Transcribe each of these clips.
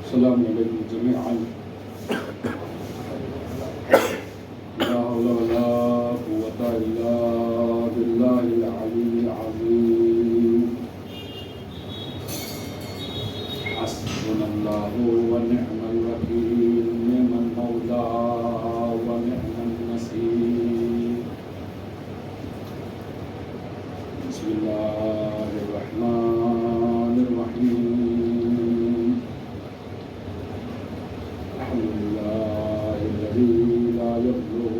السلام علیکم جميعا. لا حول ولا قوة إلا بالله العلي العظيم. حسبنا الله ونعم الوكيل، نعم المولى ونعم النصير. بسم الله الرحمن الرحيم. الحمد لله الذي لا يبلغ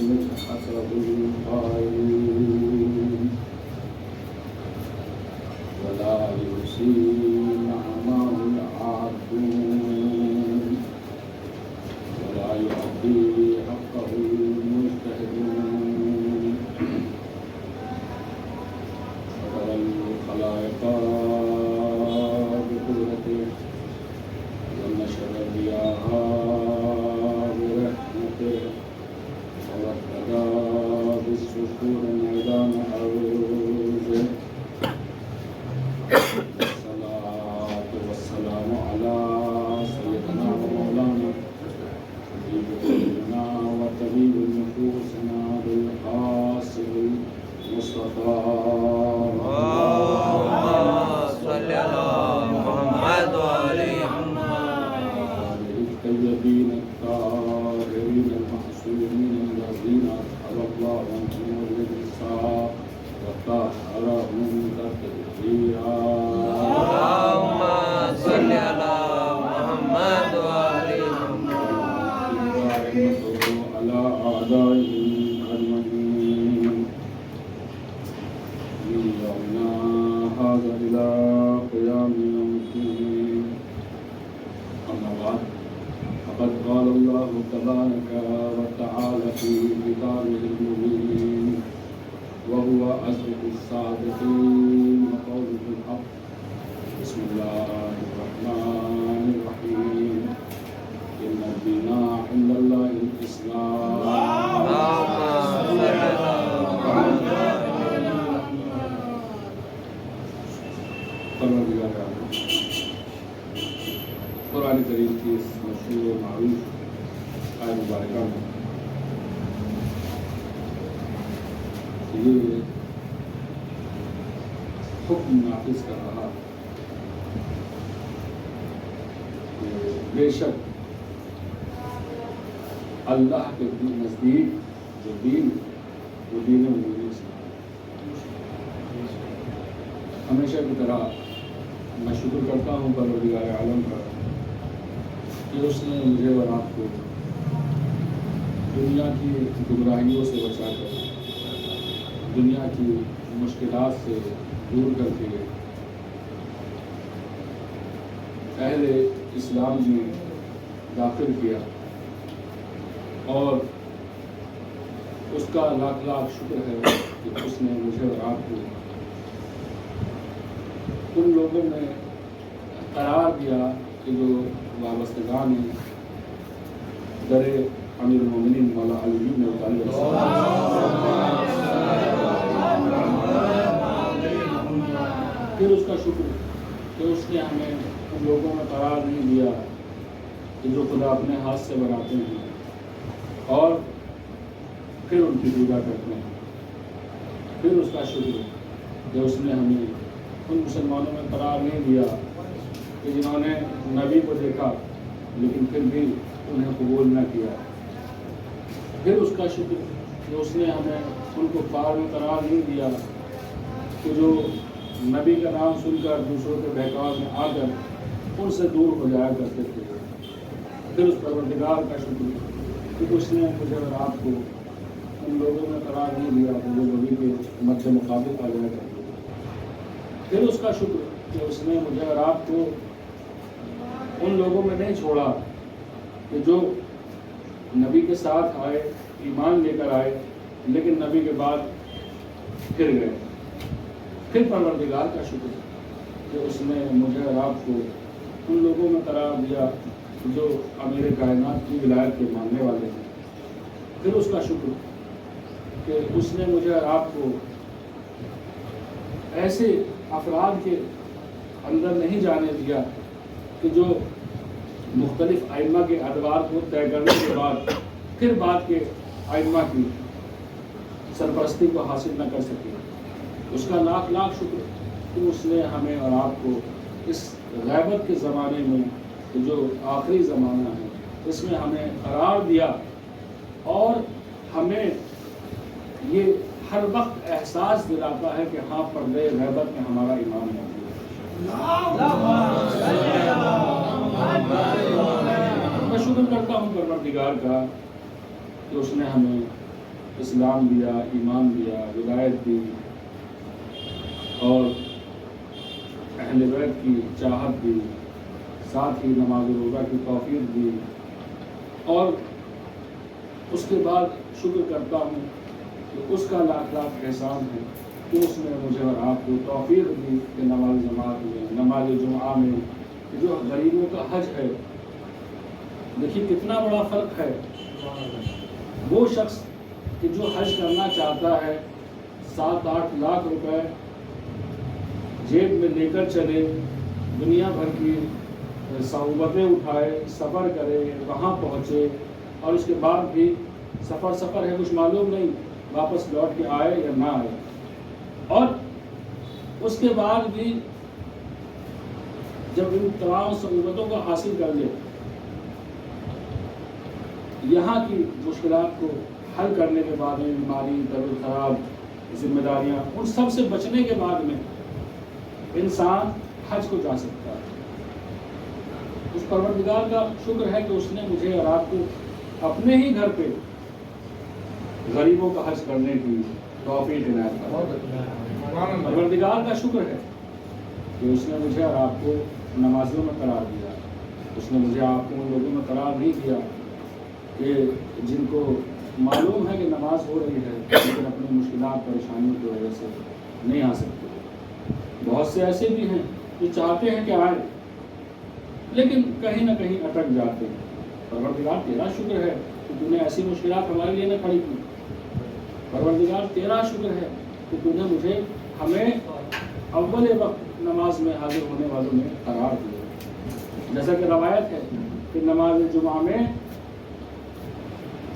مدحته القائلون ولا يحصي نعمه العابدون ولا يؤدي حقه المجتهدون. فقد الخلائق بقدرته ونشر الرياح برحمته ووكل بالسكون ميدان عروجه. والصلاة والسلام على سيدنا ومولانا حبيب قلوبنا وطبيب نفوسنا بالقاسم المصطفى صل على محمد وعلى الطيبين الطاهرين المعصومين الذين أطهر الله عنهم الرجس وطهرهم تطهيرا. اللهم صل على محمد وعلى ورحمته على أعدائهم أجمعين من يومنا هذا إلى قيام يوم الدين. أما بعد، فقد قال الله تبارك وتعالى في كتابه المبين وهو أصدق الصادقين وقوله الحق. بسم الله الرحمن الرحيم. إن الدين عند الله الإسلام. اللهم صل على محمد پروردگار عالم، قرآن کریم کی اس مشہور و معروف آیت مبارکہ میں یہ حکم نافذ کر رہا کہ بے شک اللہ کے نزدیک جو دین وہ دین مبین اسلام. ہمیشہ کی طرح میں شکر کرتا ہوں پروردگار عالم کا کہ اس نے مجھے اور آپ کو دنیا کی گمراہیوں سے بچا کر، دنیا کی مشکلات سے دور کر کے اہل اسلام میں داخل کیا، اور اس کا لاکھ لاکھ شکر ہے کہ اس نے مجھے اور آپ کو ان لوگوں میں قرار دیا کہ جو وابستگان ہیں در امیر المومنین مولا علی بن ابی طالب. پھر اس کا شکر کہ اس نے ہمیں ان لوگوں میں قرار نہیں دیا کہ جو خدا اپنے ہاتھ سے بناتے ہیں اور پھر ان کی پوجا کرتے ہیں. پھر اس کا شکر کہ اس نے ہمیں ان مسلمانوں میں قرار نہیں دیا کہ جنہوں نے نبی کو دیکھا لیکن پھر بھی انہیں قبول نہ کیا. پھر اس کا شکر کہ اس نے ہمیں ان کو کفار میں قرار نہیں دیا کہ جو نبی کا نام سن کر دوسروں کے بہکاؤ میں آ کر ان سے دور ہو جایا کرتے تھے. پھر اس پروردگار کا شکر کہ اس نے مجھے اور آپ کو ان لوگوں میں قرار نہیں دیا کہ جو نبی کے مد مقابل آ جایا کرتے. پھر اس کا شکر کہ اس نے مجھے اور آپ کو ان لوگوں میں نہیں چھوڑا کہ جو نبی کے ساتھ آئے، ایمان لے کر آئے، لیکن نبی کے بعد پھر گئے. پھر پروردگار کا شکر کہ اس نے مجھے اور آپ کو ان لوگوں میں قرار دیا جو امیر کائنات کی ولایت کے ماننے والے ہیں. پھر اس کا شکر کہ اس نے مجھے اور آپ کو ایسے افراد کے اندر نہیں جانے دیا کہ جو मुख्तलिफ आइम्मा के अदवार को तय करने के बाद फिर बाद के आइम्मा की सरपरस्ती को हासिल न कर सके, उसका लाख लाख शुक्र कि उसने हमें और आपको इस गैबत के ज़माने में, जो आखिरी ज़माना है, इसमें हमें करार दिया और हमें ये हर वक्त एहसास दिलाता है कि हाँ, पर्दे गैबत में हमारा ईमान मौजूद है। मैं शुक्र करता हूँ परवरदिगार का कि उसने हमें इस्लाम दिया, ईमान दिया, हिदायत दी और अहले बैत की चाहत दी, साथ ही नमाज रोज़ा की तौफीक दी। और उसके बाद शुक्र करता हूँ कि उसका लाख लाख एहसान है कि उसने मुझे और आपको तौफीक दी कि नमाज जमात में, नमाज जुमा में, जो गरीबों का हज है। देखिए कितना बड़ा फ़र्क है। वो शख्स कि जो हज करना चाहता है 7-8 लाख रुपए जेब में लेकर चले, दुनिया भर की सहूलतें उठाए, सफ़र करे, वहाँ पहुँचे और उसके बाद भी सफ़र है, कुछ मालूम नहीं वापस लौट के आए या ना आए, और उसके बाद भी जब इन तमाम सहूलतों को हासिल कर ले, यहाँ की मुश्किलात को हल करने के बाद में, बीमारी, तबीयत खराब, जिम्मेदारियाँ, उन सब से बचने के बाद में इंसान हज को जा सकता है। उस परवरदिगार का शुक्र है कि उसने मुझे और आपको अपने ही घर पे गरीबों का हज करने की तौफीक इनायत करा। परवरदिगार का शुक्र है कि उसने मुझे और आपको नमाज़ों में करार दिया। उसने मुझे आपको उन लोगों में करार नहीं दिया कि जिनको मालूम है कि नमाज हो रही है लेकिन अपनी मुश्किलात, परेशानियों की वजह से नहीं आ सकते। बहुत से ऐसे भी हैं जो चाहते हैं कि आए लेकिन कहीं ना कहीं अटक जाते हैं। परवरदिगार तेरा शुक्र है कि तूने ऐसी मुश्किलात हमारे लिए न खड़ी की। परवरदिगार तेरा शुक्र है कि तूने मुझे हमें अव्वल वक्त नमाज में हाजिर होने वालों में करार दिया। जैसा कि रवायत है कि नमाज जुमा में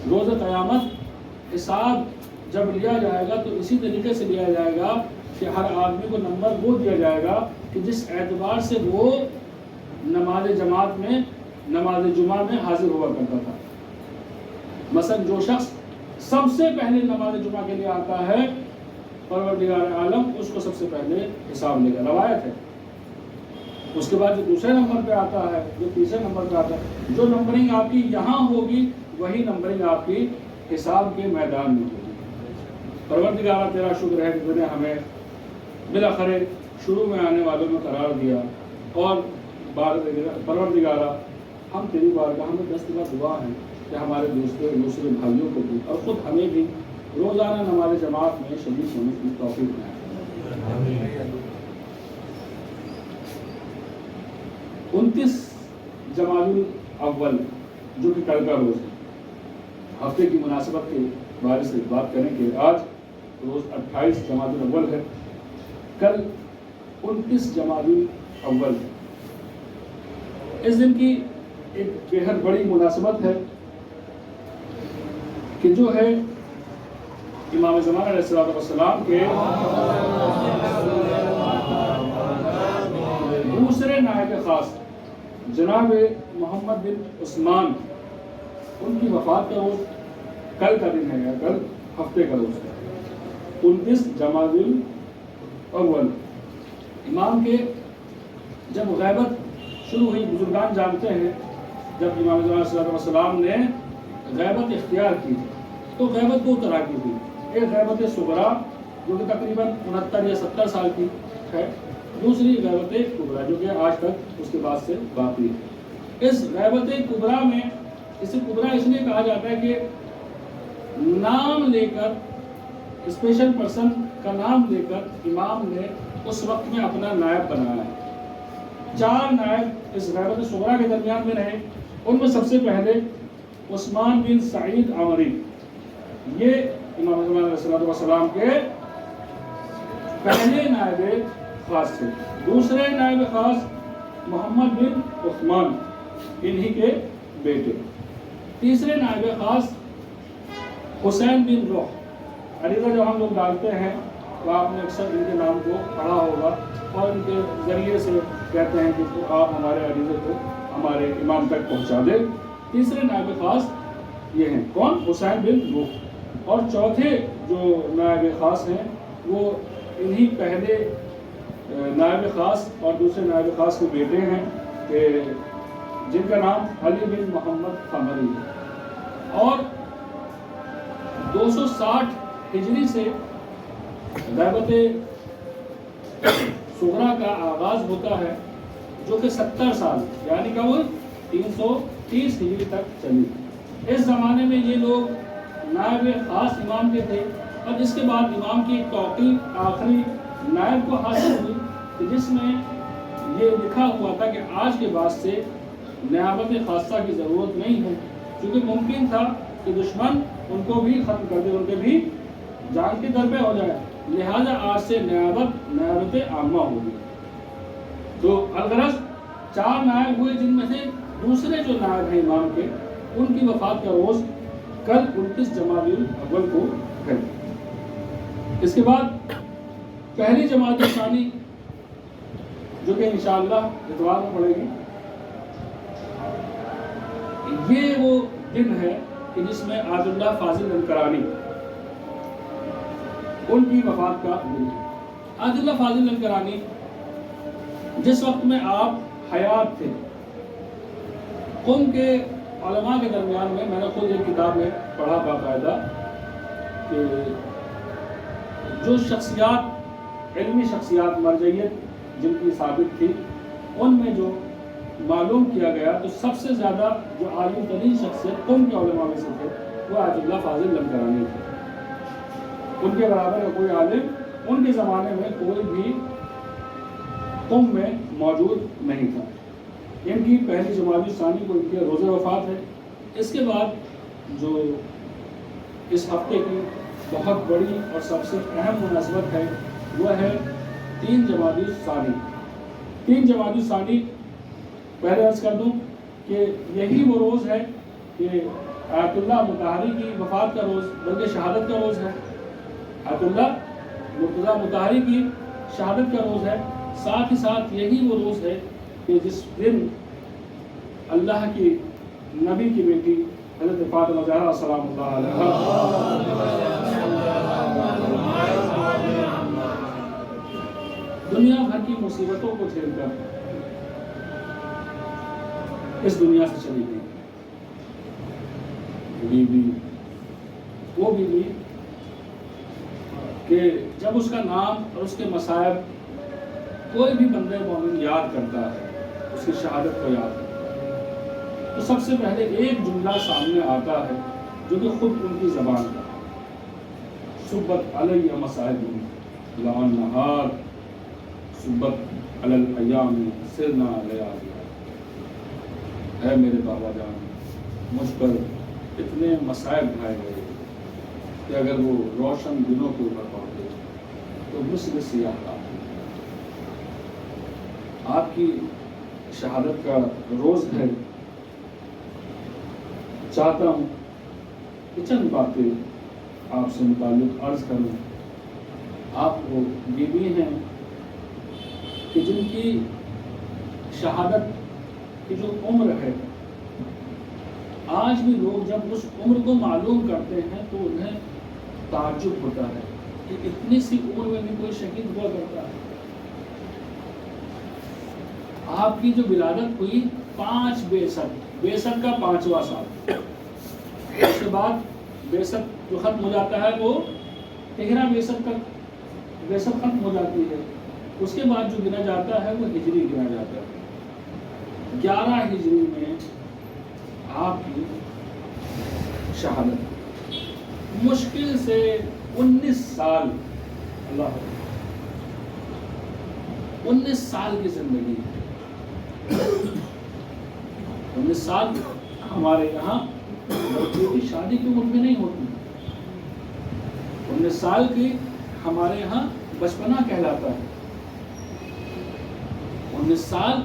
रोज़ क़यामत हिसाब जब लिया जाएगा तो इसी तरीके से लिया जाएगा कि हर आदमी को नंबर वो दिया जाएगा कि जिस एतबार से वो नमाज जमात में, नमाज जुमा में हाजिर हुआ करता था। मसलन जो शख्स सबसे पहले नमाज जुमा के लिए आता है, परवरदिगार आलम उसको सबसे पहले हिसाब लेगा, रवायत है। उसके बाद जो दूसरे नंबर पे आता है, जो तीसरे नंबर पे आता है, जो नंबरिंग आपकी यहाँ होगी वही नंबरिंग आपकी हिसाब के मैदान में होगी। परवरदिगार तेरा शुक्र है कि तूने हमें बिलाखिर शुरू में आने वालों में करार दिया। और परवरदिगारा हम तेरी बारगाह में दस्तगीर दुआ हैं कि हमारे दूसरे भाइयों को भी और ख़ुद हमें भी रोज़ाना नमाज जमात में शरीक होने की तौफीक दें। 29 जमादुल अव्वल जो कि कल का रोज़ है, हफ्ते की मुनासिबत के बारे से बात करें कि आज रोज़ 28 जमादुल अव्वल है, कल 29 जमादुल अव्वल है। इस दिन की एक बेहद बड़ी मुनासिबत है कि जो है इमाम ज़मान अलैहिस्सलाम के दूसरे नायब ख़ास जनाब मोहम्मद बिन उस्मान, उनकी वफ़ात का रोज़ कल का दिन है, या कल हफ्ते का रोज़ है, 29 जमादुल अव्वल। इमाम के जब गैबत शुरू हुई, बुजुर्गान जानते हैं जब इमाम ज़मान ने गैबत इख्तियार की तो गैबत 2 तरह की थी। एक गैबत सुगरा जो कि तकरीबन 69 या 70 साल की है, दूसरी गैबत कुबरा जो कि आज तक उसके बाद से बाकी है। इस गैबत कुबरा में, इसे कुबरा इसलिए कहा जाता है कि नाम लेकर, स्पेशल पर्सन का नाम लेकर इमाम ने उस वक्त में अपना नायब बनाया है। 4 नायब इस गैबत सुगरा के दरमियान में रहे। उनमें सबसे पहले उस्मान बिन सईद आमरी, ये इमाम ज़मान के पहले नायब खास थे। दूसरे नायब खास मोहम्मद बिन उस्मान, इन्हीं के बेटे। तीसरे नायब खास हुसैन बिन रोह। अरीज़ा जब हम लोग डालते हैं तो आपने अक्सर इनके नाम को पढ़ा होगा और इनके ज़रिए से कहते हैं कि तो आप हमारे अरीज़े को हमारे इमाम तक पहुंचा दे। तीसरे नायब खास ये हैं कौन? हुसैन बिन रोह। और चौथे जो नायब खास हैं वो इन्हीं पहले नायब खास और दूसरे नायब खास के बेटे हैं कि जिनका नाम अली बिन मोहम्मद क़मरी है। और 260 हिजरी से ग़ैबत सुगरा का आगाज़ होता है जो कि 70 साल यानी कब 330 हिजरी तक चली। इस ज़माने में ये लोग नायब ख़ास इमाम के थे और इसके बाद इमाम की एक तौक़ी आखिरी नायब को हासिल हुई कि जिसमें ये लिखा हुआ था कि आज के बाद से नियाबत ख़ासा की ज़रूरत नहीं है, क्योंकि मुमकिन था कि दुश्मन उनको भी ख़त्म कर दे, उनके भी जान के दर पे हो जाए, लिहाजा आज से नियाबत आम्मा होगी। तो अलगरज 4 नायब हुए जिनमें से दूसरे जो नायब हैं इमाम के उनकी वफ़ात का रोज़ कल 29 जमादुल अव्वल को है। इसके बाद पहली जमात सानी जो कि इंशाअल्लाह इतवार में पड़ेगी, ये वो दिन है कि जिसमें आयतुल्लाह फाजिल अल-करानी उनकी वफ़ात का दिन है। आयतुल्लाह फाजिल अल-करानी जिस वक्त में आप हयात थे, क़ौम के उलमा के दरमियान में मैंने खुद एक किताब में पढ़ा बाकायदा कि जो शख्सियात इल्मी शख्सियात मरजइयत जिनकी साबित थी उनमें जो मालूम किया गया तो सबसे ज़्यादा जो आलिम तरीन शख्सियत क़ौम के उलमा में से थे वो आयतुल्लाह फाजिल अल-करानी थे। उनके बराबर का कोई आलिम उनके ज़माने में कोई भी क़ौम में मौजूद नहीं था। इनकी पहली जमादुल सानी को इनके रोज़े वफ़ात है। इसके बाद जो इस हफ्ते की बहुत बड़ी और सबसे अहम मुनासबत है वह है 3 जमादुल सानी। 3 जमादुल सानी पहले अर्ज़ कर दूँ कि यही वो रोज़ है कि आयतुल्लाह मुताहरी की वफ़ात का रोज़, बल्कि शहादत का रोज़ है। आयतुल्लाह मुर्तज़ा मुताहरी की शहादत का रोज़ है। साथ ही साथ यही वो रोज़ है कि जिस दिन अल्लाह की नबी की बेटी हज़रत फ़ातिमा ज़हरा सलामुल्लाह अलैहा दुनिया भर की मुसीबतों को झेलकर इस दुनिया से चली गई। बीवी वो बीवी कि जब उसका नाम और उसके मसायब कोई भी बंदे मोमिन याद करता है, उसकी शहादत को याद करता है, तो सबसे पहले एक जुमला सामने आता है जो कि खुद उनकी ज़बान का सुब्बत अलैया मसाइब लान नहार सुब्बत अलल अय्याम सिरना लयाली। है मेरे बाबा जान, मुझ पर इतने मसाइब ढाए गए कि अगर वो रोशन दिनों के ऊपर पड़ते तो मुझसे सियाह आपकी शहादत का रोज़ है। चाहता हूँ कि चंद बातें आपसे मुताल्लिक़ अर्ज़ करूँ। आप वो बीवी हैं कि जिनकी शहादत की जो उम्र है, आज भी लोग जब उस उम्र को मालूम करते हैं तो उन्हें ताज्जुब होता है कि इतनी सी उम्र में भी कोई शहीद हुआ करता है। आपकी जो विलादत हुई 5 बेसत का 5वां साल, उसके बाद बेसत जो ख़त्म हो जाता है वो 13 बेसत तक बेसत ख़त्म हो जाती है। उसके बाद जो गिना जाता है वो हिजरी गिना जाता है। 11 हिजरी में आपकी शहादत, मुश्किल से 19 साल, अल्लाह 19 साल की ज़िंदगी। 19 साल हमारे यहाँ बच्चों की शादी की उम्र में नहीं होती। 19 साल की हमारे यहाँ बचपना कहलाता है। 19 साल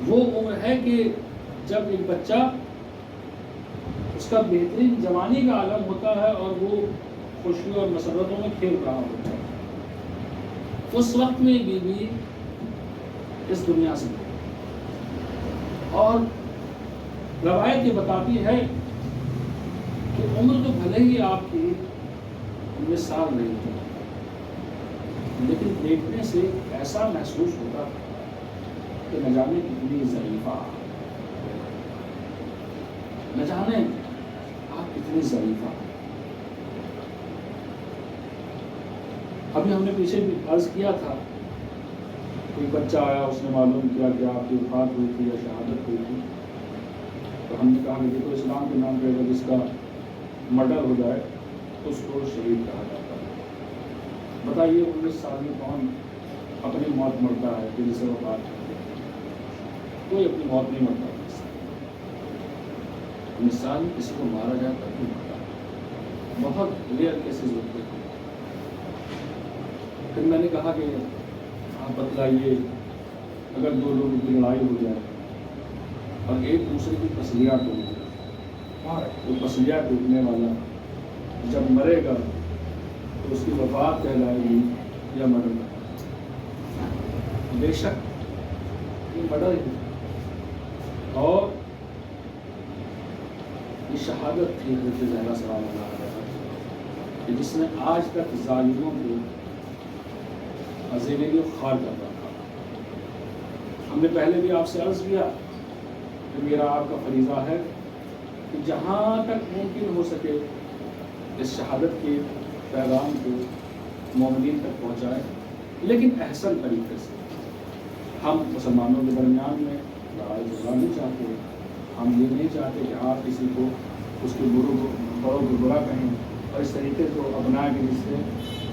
وہ عمر ہے کہ جب ایک بچہ اس کا بہترین جوانی کا عالم ہوتا ہے اور وہ خوشیوں اور مسرتوں میں کھیل رہا ہوتا ہے. اس وقت میں بیوی اس دنیا سے اور روایت یہ بتاتی ہے کہ عمر تو بھلے ہی آپ کی 19 سال نہیں ہوتی، لیکن دیکھنے سے ایسا محسوس ہوتا کہ نہ جانے کتنی ضعیفہ، نہ جانے آپ کتنی ضعیفہ. ابھی ہم نے پیچھے بھی عرض کیا تھا، کوئی بچہ آیا، اس نے معلوم کیا کہ آپ کی وفات ہوئی تھی یا شہادت ہوئی تھی، تو ہم نے کہا کہ دیکھو اسلام کے نام پہ اگر جس کا مرڈر ہو جائے اس کو شہید کہا جاتا ہے. بتائیے 19 سال میں کون اپنی موت مرتا ہے کہ جسے وفات کرتے؟ کوئی اپنی موت نہیں مرتا. 19 سال میں کسی کو مارا جائے تب بھی مرتا ہے. بہت ریئر کیسز ہوتے ہیں. پھر میں نے کہا کہ آپ بتلائیے اگر دو لوگوں کی لڑائی ہو جائے اور ایک دوسرے کی پسلیاں ٹوٹ جائے، وہ پسلیاں ٹوٹنے والا جب مرے گا تو اس کی وفات کہلائے گی یا مرڈر؟ بے شک یہ مرڈر ہی اور یہ شہادت تھی حضرت زہرا سلام اللہ علیہا کہ جس نے آج تک ظالموں کو عزیزی خار کر رکھا. ہم نے پہلے بھی آپ سے عرض کیا کہ میرا آپ کا فریضہ ہے کہ جہاں تک ممکن ہو سکے اس شہادت کے پیغام کو مومنین تک پہنچائے، لیکن احسن طریقے سے. ہم مسلمانوں کے درمیان میں لڑائی جھگڑا نہیں چاہتے. ہم یہ نہیں چاہتے کہ آپ کسی کو اس کے بڑوں کو برا کہیں اور اس طریقے کو اپنا کے جس سے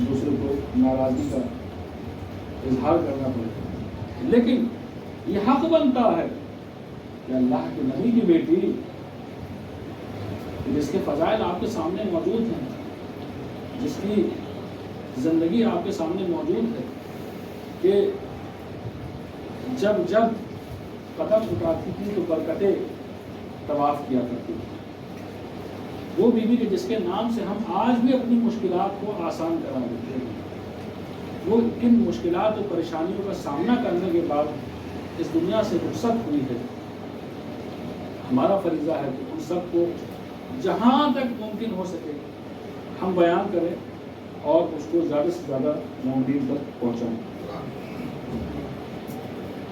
دوسرے کو ناراضگی کا اظہار کرنا پڑے. لیکن یہ حق بنتا ہے کہ اللہ کے نبی کی بیٹی جس کے فضائل آپ کے سامنے موجود ہیں، جس کی زندگی آپ کے سامنے موجود ہے، کہ جب قدم اٹھاتی تھی تو برکتیں طواف کیا کرتی تھی. وہ بیوی کہ جس کے نام سے ہم آج بھی اپنی مشکلات کو آسان کرا دیتے ہیں. وہ ان مشکلات اور پریشانیوں کا سامنا کرنے کے بعد اس دنیا سے رخصت ہوئی ہے. ہمارا فریضہ ہے کہ ان سب کو جہاں تک ممکن ہو سکے ہم بیان کریں اور اس کو زیادہ سے زیادہ مومنین تک پہنچائیں.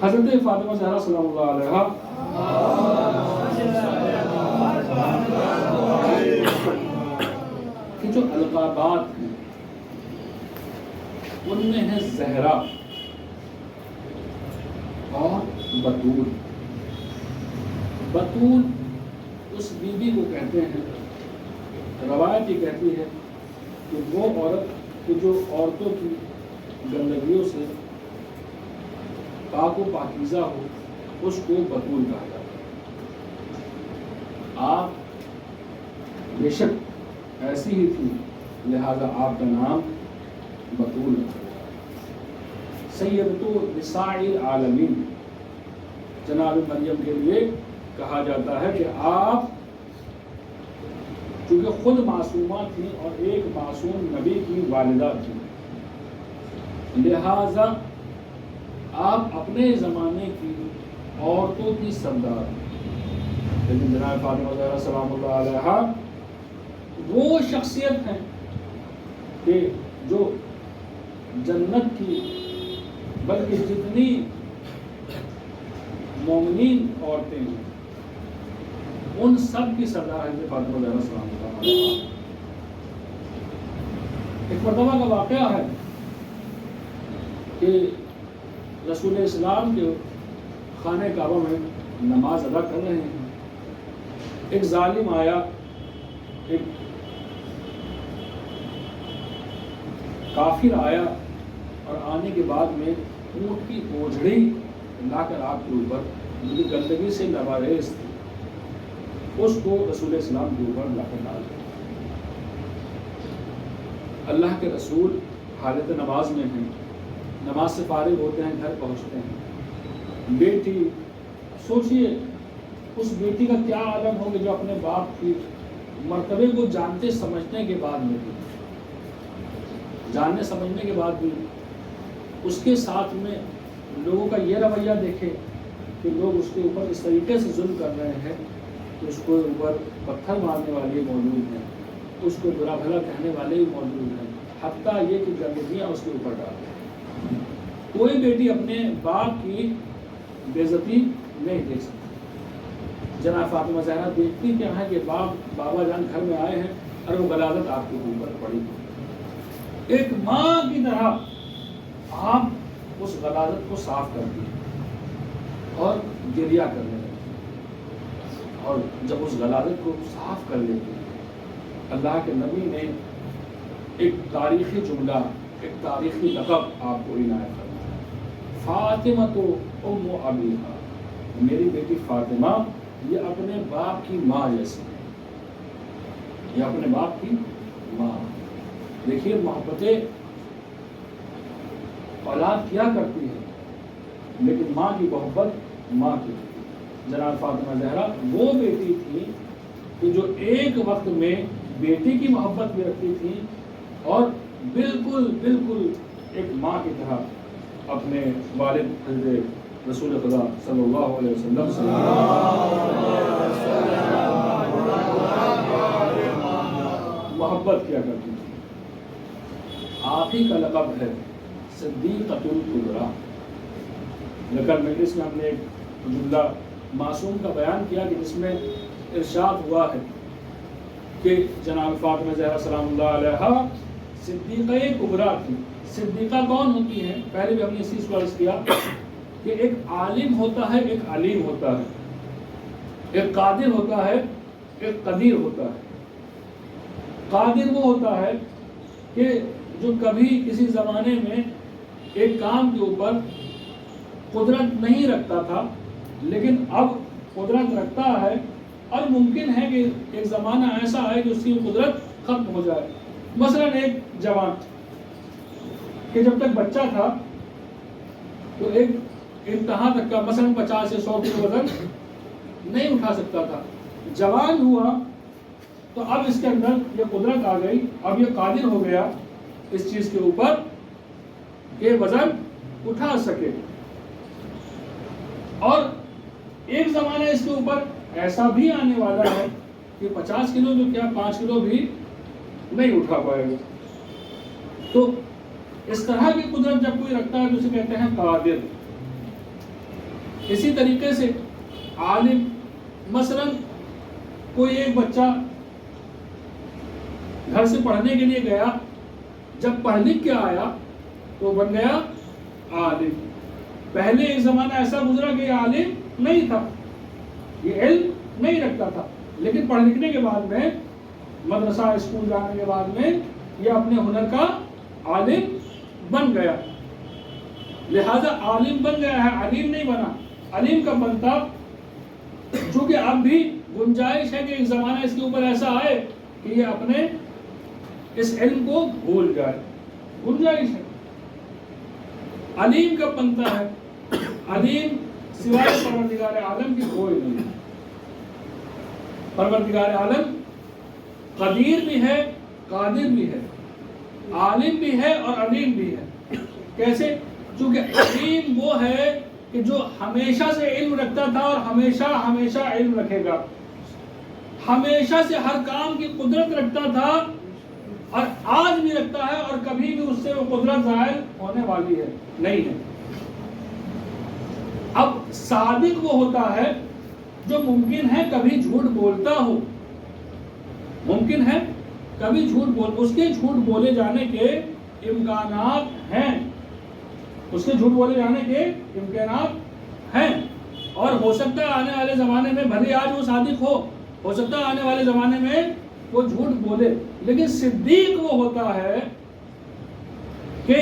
حضرت فاطمہ زہرا سلام اللہ علیہا کی جو القابات ہیں ان میں ہے زہرا اور بطول. بطول اس بیوی کو کہتے ہیں، روایت یہ کہتی ہے کہ وہ عورت کہ جو عورتوں کی گندگیوں سے پاک و پاکیزہ ہو اس کو بطول کہا جاتا ہے. آپ بے شک ایسی ہی تھی، لہذا آپ کا نام بطول رکھا گیا. سیدۃ نساء العالمین جناب مریم کے لیے کہا جاتا ہے کہ آپ چونکہ خود معصومہ تھیں اور ایک معصوم نبی کی والدہ تھیں، لہذا آپ اپنے زمانے کی عورتوں کی سردار ہیں. لیکن جناب فاطمہ زہرا سلام اللہ علیہا وہ شخصیت ہیں کہ جو جنت کی بلکہ جتنی مومنین عورتیں ہیں ان سب کی سردار حضرت فاطمہ زہرا سلام اللہ علیہا. ایک مرتبہ کا واقعہ ہے کہ رسول اسلام کے خانہ کعبہ میں نماز ادا کر رہے ہیں. ایک ظالم آیا، ایک کافر آیا اور آنے کے بعد میں اونٹ کی اوجھڑی لا کر آپ کے اوپر جو گندگی سے لبریز تھی اس کو رسول اسلام کے اوپر لا کر ڈال دیا. اللہ کے رسول حالت نماز میں ہیں، نماز سے فارغ ہوتے ہیں، گھر پہنچتے ہیں. بیٹی सोचिए उस बेटी का क्या आलम होगा जो अपने बाप की मर्तबे को जानते समझने के बाद में भी, जानने समझने के बाद भी उसके साथ में लोगों का ये रवैया देखे कि लोग उसके ऊपर इस तरीके से जुल्म कर रहे हैं कि उसको ऊपर पत्थर मारने वाले मौजूद हैं, उसको बुरा भला कहने वाले भी मौजूद हैं, हत्ता ये कि गंदगियाँ उसके ऊपर डाल रहे हैं। कोई बेटी अपने बाप की बेइज्जती नहीं देख सकती। जनाब फातिमा ज़हरा देखती क्या है कि बाबा जान घर में आए हैं और वो गलाजत आपके ऊपर पड़ी। एक माँ की तरह आप उस गलाजत को साफ करती हैं और गिरिया करने लगती, और जब उस गलाजत को साफ कर लेती हैं, अल्लाह के नबी ने एक तारीखी जुमला, एक तारीखी लक़ब आपको इनायत करना है, फातिमा तो उम्मु अबीहा, मेरी बेटी फातिमा ये अपने बाप की माँ जैसी है, ये अपने बाप की माँ। देखिए मोहब्बतें औलाद क्या करती है, लेकिन माँ की मोहब्बत माँ की थी। जनाब फातिमा ज़हरा वो बेटी थी कि जो एक वक्त में बेटी की मोहब्बत भी रखती थी और बिल्कुल बिल्कुल एक माँ की तरह अपने वालिद हज़रत रसूल खुदा सल्लल्लाहु अलैहि वसल्लम से मोहब्बत किया करती थी। आप ही का लक़ब है सिद्दीक़तुल कुबरा। लेकिन मजलिस में हमने एक जुमला मासूम का बयान किया कि जिसमें इरशाद हुआ है कि जनाब फातिमा ज़हरा सलामुल्लाह अलैहा सिद्दीक़ा कुबरा थी। सिद्दीक़ा कौन होती है? पहले भी हमने इसी को अर्ज़ किया कि एक आलिम होता है, एक अलीम होता है, एक कादिर होता है, एक कदीर होता है। कादिर वो होता है कि जो कभी किसी ज़माने में एक काम के ऊपर कुदरत नहीं रखता था, लेकिन अब कुदरत रखता है, और मुमकिन है कि एक ज़माना ऐसा है कि उसकी कुदरत ख़त्म हो जाए। मसलन एक जवान कि जब तक बच्चा था तो एक इंतहा तक का मसलन 50 या 100 किलो वजन नहीं उठा सकता था। जवान हुआ तो अब इसके अंदर ये कुदरत आ गई, अब ये कादिर हो गया इस चीज़ के ऊपर कि वजन उठा सके। और एक ज़माना इसके ऊपर ऐसा भी आने वाला है कि 50 किलो जो क्या 5 किलो भी नहीं उठा पाएगा। तो इस तरह की कुदरत जब कोई रखता है तो उसे कहते हैं कादिर। इसी तरीके से आलिम, मसलन कोई एक बच्चा घर से पढ़ने के लिए गया, जब पढ़ लिख के आया तो बन गया आलिम। पहले एक ज़माना ऐसा गुजरा कि आलिम नहीं था, ये इल्म नहीं रखता था, लेकिन पढ़ लिखने के बाद में, मदरसा स्कूल जाने के बाद में ये अपने हुनर का आलिम बन गया। लिहाजा आलिम बन गया है, अलीम नहीं बना। अलीम कब बनता? चूँकि अब भी गुंजाइश है कि एक ज़माना इसके ऊपर ऐसा आए कि ये अपने इस इल्म को भूल जाए, गुंजाइश है। अलीम कब बनता है? अलीम सिवाय परवरदिगार आलम की कोई नहीं। परवरदिगार आलम कदीर भी है, कादिर भी है, आलिम भी है और अलीम भी है। कैसे? क्योंकि अलीम वो है कि जो हमेशा से इल्म रखता था और हमेशा हमेशा इल्म रखेगा, हमेशा से हर काम की कुदरत रखता था और आज भी रखता है, और कभी भी उससे वो कुदरत ज़ायल होने वाली है नहीं है। अब सादिक वो होता है जो मुमकिन है कभी झूठ बोलता हो, मुमकिन है कभी झूठ बोल, उसके झूठ बोले जाने के इम्कानात हैं, उसके झूठ बोले जाने के इम्कानात हैं। और हो सकता है आने वाले ज़माने में, भले आज वो सादिक हो सकता है आने वाले ज़माने में वो झूठ बोले, लेकिन सिद्दीक वो होता है कि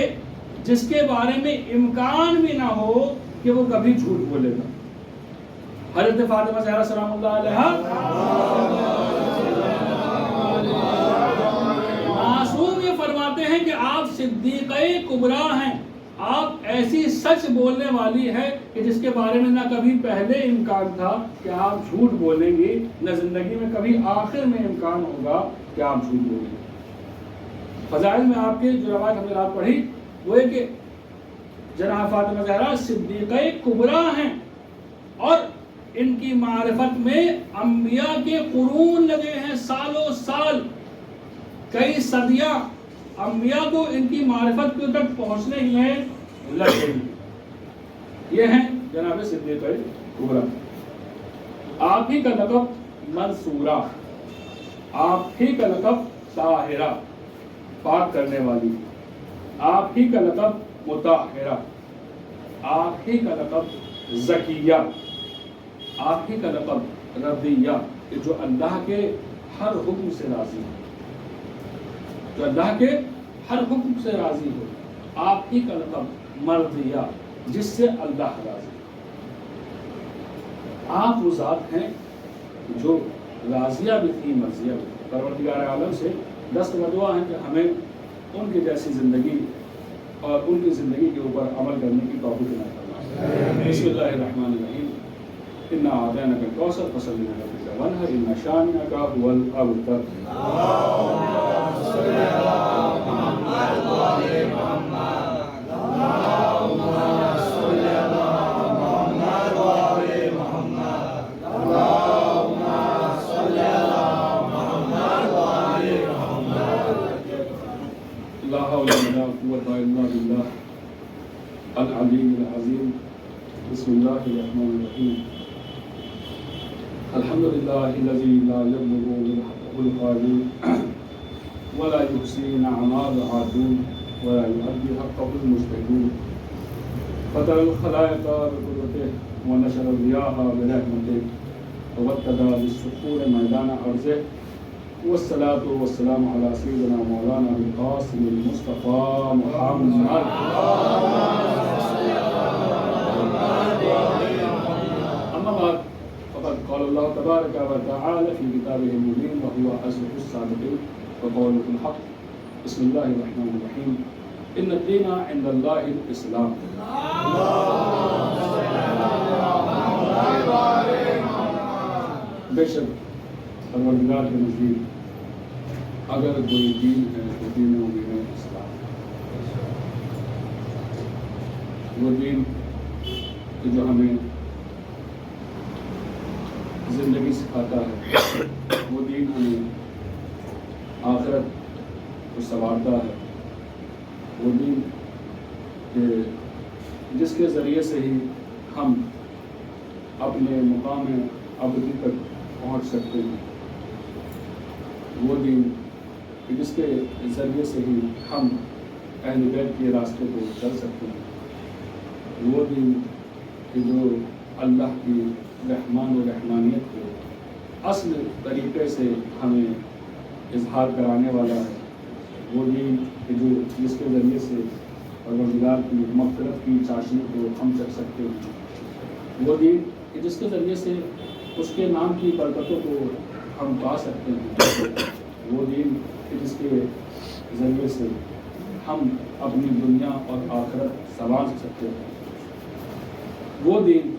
जिसके बारे में इम्कान भी ना हो कि वो कभी झूठ बोलेगा। हज़रत फातिमा ज़हरा सलामुल्लाह अलैहा मासूम ये फरमाते हैं कि आप सिद्दीक़े कुबरा हैं, آپ ایسی سچ بولنے والی ہے کہ جس کے بارے میں نہ کبھی پہلے امکان تھا کہ آپ جھوٹ بولیں گی، نہ زندگی میں کبھی آخر میں امکان ہوگا کہ آپ جھوٹ بولیں گے۔ فضائل میں آپ کے جو روایت ہم نے رات پڑھی وہ ہے کہ جناب فاطمہ زہرا صدیقہ کبریٰ ہیں، اور ان کی معرفت میں انبیاء کے قرون لگے ہیں، سالوں سال، کئی صدیاں انبیاء کو ان کی معرفت کے تک پہنچنے میں لگ گئی۔ یہ ہیں جناب صدیقہ کبریٰ۔ آپ ہی کا لقب منصورہ، آپ ہی کا لقب طاہرہ، پاک کرنے والی، آپ ہی کا لقب مطہرہ، آپ ہی کا لقب زکیہ، آپ ہی کا لقب رضیہ، کہ جو اللہ کے ہر حکم سے راضی ہے، جو اللہ کے ہر حکم سے راضی ہو۔ آپ ہی کا لقب مرضیہ، جس سے اللہ راضی ہے۔ آپ وہ ذات ہیں جو راضیہ بھی تھی، مرضیہ بھی تھی۔ پروردگار عالم سے دست بدعا ہیں کہ ہمیں ان کی جیسی زندگی اور ان کی زندگی کے اوپر عمل کرنے کی توفیق عطا فرمائے۔ بسم اللہ الرحمن الرحیم۔ انا اعطیناک الکوثر فصلی لربک وانحر ان شانئک هو الابتر۔ اللهم صل علی محمد وعلى محمد، اللهم صل علی محمد وعلى محمد، اللهم صل علی محمد وعلى محمد۔ لا حول ولا قوة الا بالله العلی العظیم۔ بسم اللہ الرحمن الرحیم۔ الحمد للہ الذی لا یبلغ بالحق القادر ولا یحصی نعماء العادون ولا یؤدی حقه المجتهدون، فطر الخلائق بقدرته ونشر الرياح برحمته وابتدى بالصخور میدان ارضه، والصلاة والسلام على سيدنا مولانا القاسم المصطفى محمد۔ اما بعد، فقد قال الله تبارك وتعالى في كتابه المبين وهو أصدق الصادقين وقوله الحق۔ بسم الله الرحمن الرحيم۔ إن الدين عند الله الإسلام۔ بے شک پروردگار کے نزدیک اگر کوئی دین ہے تو دین و دین اسلام، وہ دین کہ جو ہمیں زندگی سکھاتا ہے، وہ دین ہمیں آخرت کو سنوارتا ہے، وہ دین کہ جس کے ذریعے سے ہی ہم اپنے مقام ابدی تک پہنچ سکتے ہیں، وہ دین کہ جس کے ذریعے سے ہی ہم اہل بیت کے راستے کو چل سکتے ہیں، وہ دین کہ جو اللہ کی رحمان و رحمانیت کو اصل طریقے سے ہمیں اظہار کرانے والا ہے، وہ دین کہ جو جس کے ذریعے سے پروردگار کی مغفرت کی چاشنی کو ہم چکھ سکتے ہیں، وہ دین کہ جس کے ذریعے سے اس کے نام کی برکتوں کو ہم پا سکتے ہیں، وہ دین کہ جس کے ذریعے سے ہم اپنی دنیا اور آخرت سنوار سکتے ہیں، وہ دین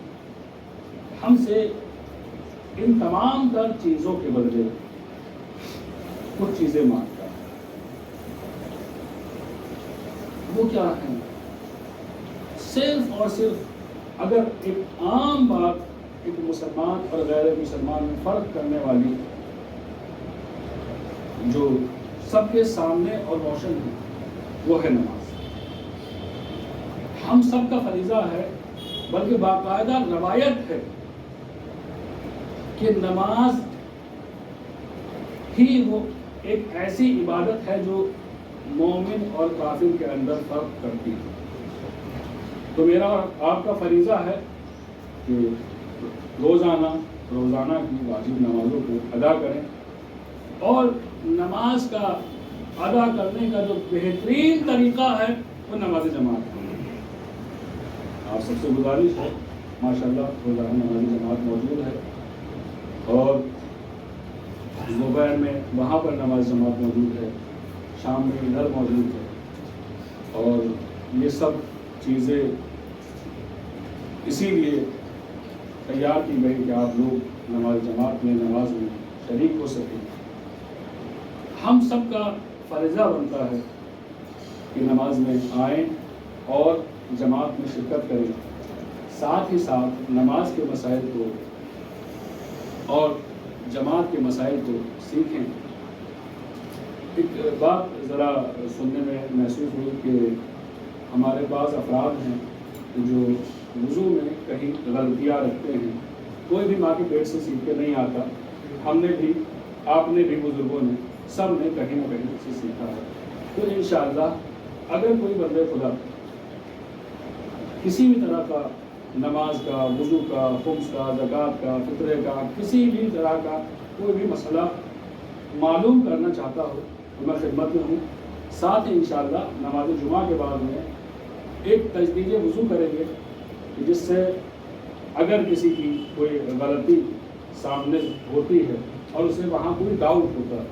ہم سے ان تمام تر چیزوں کے بدلے کچھ چیزیں مانگتا ہے۔ وہ کیا ہیں؟ صرف اور صرف اگر ایک عام بات ایک مسلمان اور غیر مسلمان میں فرق کرنے والی جو سب کے سامنے اور روشن ہے، وہ ہے نماز۔ ہم سب کا فریضہ ہے، بلکہ باقاعدہ روایت ہے کہ نماز ہی وہ ایک ایسی عبادت ہے جو مومن اور کافر کے اندر فرق کرتی ہے۔ تو میرا اور آپ کا فریضہ ہے کہ روزانہ کی واجب نمازوں کو ادا کریں، اور نماز کا ادا کرنے کا جو بہترین طریقہ ہے وہ نماز جماعت ہے۔ آپ سب سے گزارش ہے، ماشاءاللہ روزانہ نماز جماعت موجود ہے، اور دوپہر میں وہاں پر نماز جماعت موجود ہے، شام میں ادھر موجود ہے، اور یہ سب چیزیں اسی لیے تیار کی گئی کہ آپ لوگ نماز جماعت میں نماز میں شریک ہو سکیں۔ ہم سب کا فریضہ بنتا ہے کہ نماز میں آئیں اور جماعت میں شرکت کریں، ساتھ ہی ساتھ نماز کے مسائل کو اور جماعت کے مسائل کو سیکھیں۔ ایک بات ذرا سننے میں محسوس ہوئی کہ ہمارے بعض افراد ہیں جو وضو میں کہیں غلطیاں رکھتے ہیں۔ کوئی بھی ماں کے پیٹ سے سیکھ کے نہیں آتا، ہم نے بھی، آپ نے بھی، بزرگوں نے، سب نے کہیں نہ کہیں سے سیکھا ہے۔ تو انشاءاللہ اگر کوئی بندے خدا کسی بھی طرح کا نماز کا، وضو کا، خمس کا، زکوٰۃ کا، فطرے کا، کسی بھی طرح کا کوئی بھی مسئلہ معلوم کرنا چاہتا ہو تو میں خدمت میں ہوں۔ ساتھ ہی انشاءاللہ نماز جمعہ کے بعد میں ایک تجدید وضو کریں گے کہ جس سے اگر کسی کی کوئی غلطی سامنے ہوتی ہے اور اسے وہاں کوئی ڈاؤٹ ہوتا ہے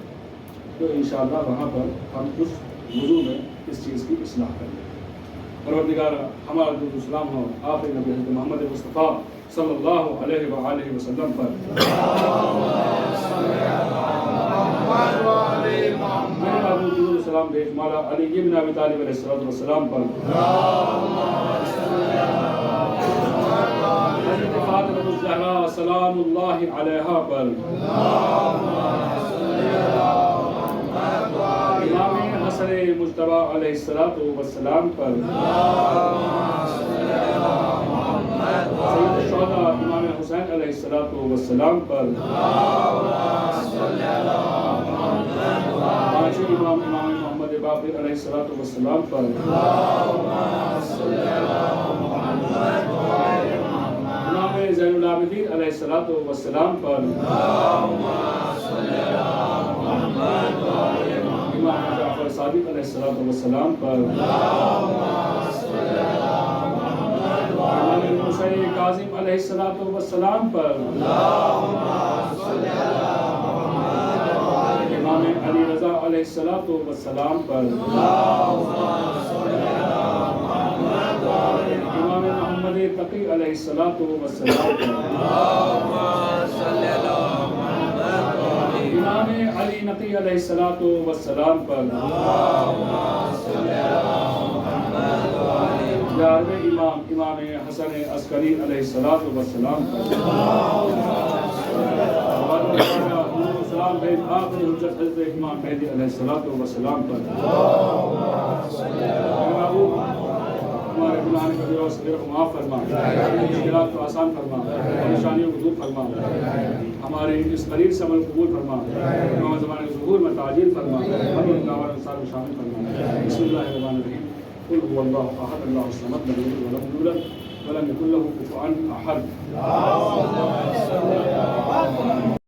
تو انشاءاللہ وہاں پر ہم اس وضو میں اس چیز کی اصلاح کریں گے۔ پروردگار ہمارا درود و سلام ہو آپ نبی حضرت محمد مصطفیٰ صلی اللہ علیہ وآلہ وسلم پر۔ میرے بابو درود و سلام بھیج مولا علی بن ابی طالب علیہ السلام پر، حضرت فاطمہ الزہرا سلام اللہ علیہا پر، امام حسن مجتبی علیہ السلام پر، سید الشہداء امام حسین علیہ السلام پر، پانچویں امام محمد باقر علیہ السلام پر، امام زین العابدین علیہ السلام پر، امام جعفر صادق علیہ السلام پر، امام حسین کاظم علیہ السلام پر، امام علی رضا علیہ السلام پر، امام محمد تقی علیہ السلام پر، امام علی نقی علیہ السلام پر، گیارہویں امام حسن عسکری علیہ السلام پر، سلام بھیج آخری حجت حضرت امام مہدی علیہ السلام پر۔ ہمارے گناہوں کا جو صغیر کو معاف فرما، مشکلات کو آسان فرما، پریشانیوں کو دور فرما، ہمارے اس قریب سے عمل قبول فرما، امام زمانے کے ظہور میں تعجیل فرما، ہمیں دعوت انصار میں شامل فرما۔ بسم اللہ الرحمن الرحیم، قل هو اللہ احد اللہ الصمد لم یلد ولم یولد ولم یکن له کفوا احد۔